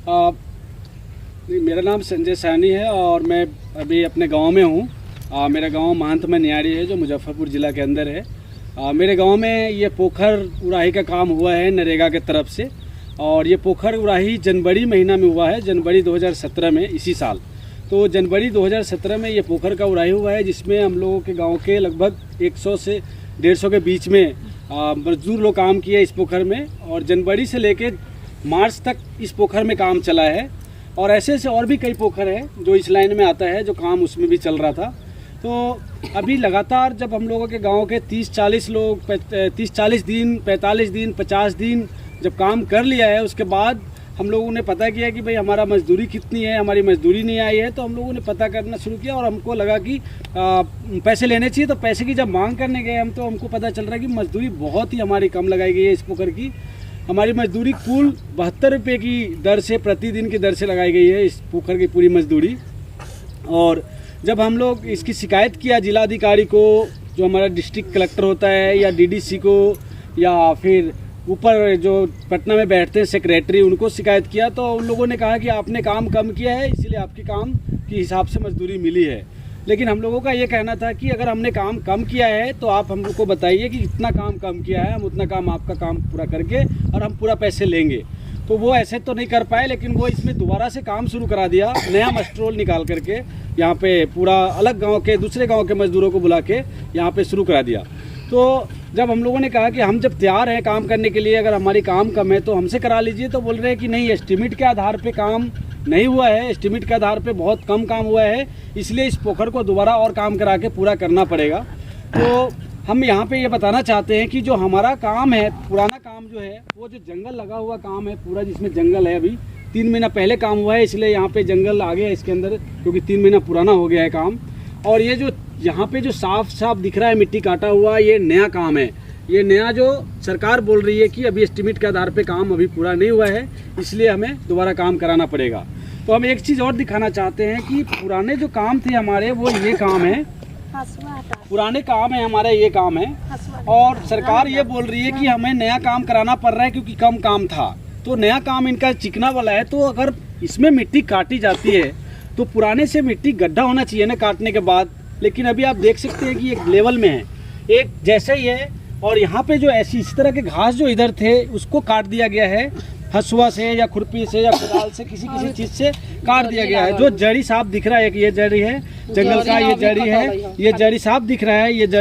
मेरा नाम संजय सैनी है और मैं अभी अपने गांव में हूं। मेरा गांव महंत में नियारी है जो मुजफ्फरपुर ज़िला के अंदर है। मेरे गांव में ये पोखर उड़ाही का काम हुआ है नरेगा के तरफ से, और ये पोखर उड़ाही जनवरी महीना में हुआ है, जनवरी 2017 में, इसी साल। तो जनवरी 2017 में ये पोखर का उड़ाही हुआ है, जिसमें हम लोगों के गाँव के लगभग 100 से 150 के बीच में मजदूर लोग काम किए इस पोखर में। और जनवरी से लेकर मार्च तक इस पोखर में काम चला है। और ऐसे ऐसे और भी कई पोखर है जो इस लाइन में आता है, जो काम उसमें भी चल रहा था। तो अभी लगातार जब हम लोगों के गांव के 30-40 लोग 30-40 दिन, 45 दिन, 50 दिन जब काम कर लिया है, उसके बाद हम लोगों ने पता किया कि भाई हमारा मजदूरी कितनी है, हमारी मजदूरी नहीं आई है। तो हम लोगों ने पता करना शुरू किया और हमको लगा कि पैसे लेने चाहिए। तो पैसे की जब मांग करने गए हम, तो हमको पता चल रहा है कि मजदूरी बहुत ही हमारी कम लगाई गई है इस पोखर की। हमारी मजदूरी कुल 72 रुपये की दर से, प्रतिदिन की दर से लगाई गई है इस पोखर की पूरी मजदूरी। और जब हम लोग इसकी शिकायत किया जिलाधिकारी को, जो हमारा डिस्ट्रिक्ट कलेक्टर होता है, या डीडीसी को, या फिर ऊपर जो पटना में बैठते हैं सेक्रेटरी, उनको शिकायत किया, तो उन लोगों ने कहा कि आपने काम कम किया है, इसीलिए आपके काम के हिसाब से मजदूरी मिली है। लेकिन हम लोगों का ये कहना था कि अगर हमने काम कम किया है तो आप हम लोग को बताइए कि इतना काम कम किया है, हम उतना काम आपका काम पूरा करके और हम पूरा पैसे लेंगे। तो वो ऐसे तो नहीं कर पाए, लेकिन वो इसमें दोबारा से काम शुरू करा दिया, नया मस्ट्रोल निकाल करके यहाँ पे पूरा अलग गांव के, दूसरे गांव के मजदूरों को बुला के यहाँ पे शुरू करा दिया। तो जब हम लोगों ने कहा कि हम जब तैयार हैं काम करने के लिए, अगर हमारी काम कम है तो हमसे करा लीजिए, तो बोल रहे हैं कि नहीं, एस्टीमेट के आधार पे काम नहीं हुआ है, एस्टीमेट के आधार पे बहुत कम काम हुआ है, इसलिए इस पोखर को दोबारा और काम करा के पूरा करना पड़ेगा। तो हम यहाँ पे ये बताना चाहते हैं कि जो हमारा काम है, पुराना काम जो है, वो जो जंगल लगा हुआ काम है पूरा, जिसमें जंगल है, अभी 3 महीना पहले काम हुआ है, इसलिए यहाँ पे जंगल आ गया इसके अंदर, क्योंकि 3 महीना पुराना हो गया है काम। और ये जो यहाँ पे जो साफ साफ दिख रहा है मिट्टी काटा हुआ, ये नया काम है। ये नया जो सरकार बोल रही है कि अभी एस्टीमेट के आधार पे काम अभी पूरा नहीं हुआ है, इसलिए हमें दोबारा काम कराना पड़ेगा। तो हम एक चीज़ और दिखाना चाहते हैं कि पुराने जो काम थे हमारे, वो ये काम है, पुराने काम है हमारा, ये काम है। और सरकार ये बोल रही है कि हमें नया काम कराना पड़ रहा है क्योंकि कम काम था। तो नया काम इनका चिकना वाला है, तो अगर इसमें मिट्टी काटी जाती है तो पुराने से मिट्टी गड्ढा होना चाहिए ना काटने के बाद। लेकिन अभी आप देख सकते हैं कि एक लेवल में है, एक जैसे ही है। और यहाँ पे जो ऐसी इस तरह के घास जो इधर थे, उसको काट दिया गया है हसुआ से या खुरपी से या कुदाल से, किसी चीज़ से काट दिया गया है। जो जड़ी साफ दिख रहा है कि ये जड़ी है जंगल का, ये जड़ी है, ये जड़ी साफ दिख रहा है, ये जड़ी